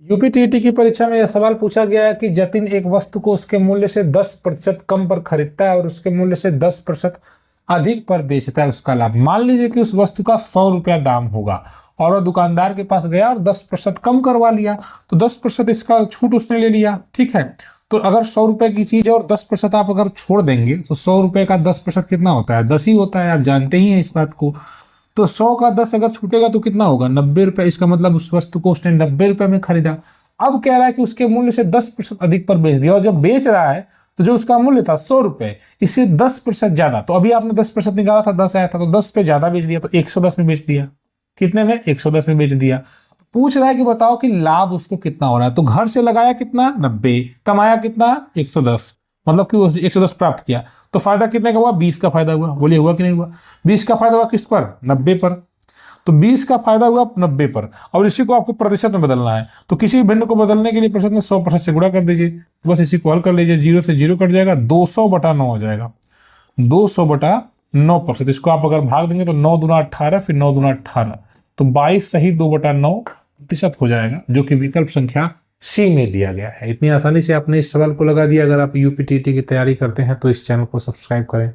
UPTT की परीक्षा में यह सवाल पूछा गया है कि जतिन एक वस्तु को उसके मूल्य से 10% कम पर खरीदता है और उसके मूल्य से 10% अधिक पर बेचता है, उसका लाभ। मान लीजिए कि उस वस्तु का 100 रुपया दाम होगा और वह दुकानदार के पास गया और 10% कम करवा लिया, तो 10% इसका छूट उसने ले लिया, ठीक है। तो अगर 100 रुपए की चीज है और 10% आप अगर छोड़ देंगे तो 100 रुपए का 10% कितना होता है? 10 ही होता है, आप जानते ही हैं इस बात को। तो 100 का 10 अगर छूटेगा तो कितना होगा? 90 रुपए। इसका मतलब उस वस्तु को उसने 90 रुपए में खरीदा। अब कह रहा है कि उसके मूल्य से 10% अधिक पर बेच दिया, और जब बेच रहा है तो जो उसका मूल्य था 100 रुपए, इससे 10% ज्यादा, तो अभी आपने 10% निकाला था, 10 आया था, तो 10 पे ज्यादा बेच दिया, तो 110 में बेच दिया। कितने में? 110 में बेच दिया। पूछ रहा है कि बताओ कि लाभ उसको कितना हो रहा है। तो घर से लगाया कितना? 90, कमाया कितना? 110, मतलब कि 110 प्राप्त किया। तो फायदा कितने का हुआ? 20 का फायदा हुआ। बोलिए हुआ कि नहीं हुआ? 20 का फायदा हुआ किस पर? 90 पर। तो 20 का फायदा हुआ 90 पर, और इसी को आपको प्रतिशत में बदलना है। तो किसी भिन्न को बदलने के लिए प्रतिशत में 100% से गुणा कर दीजिए, बस इसी को हल कर लीजिए। 0 से 0 कट जाएगा, 200/9 हो जाएगा। 200/9%। इसको आप अगर भाग देंगे तो 9 दूना 18, फिर 9 दूना 18, तो 22 सही 2/9% हो जाएगा, जो कि विकल्प संख्या सी में दिया गया है। इतनी आसानी से आपने इस सवाल को लगा दिया। अगर आप यूपीटीटी की तैयारी करते हैं तो इस चैनल को सब्सक्राइब करें।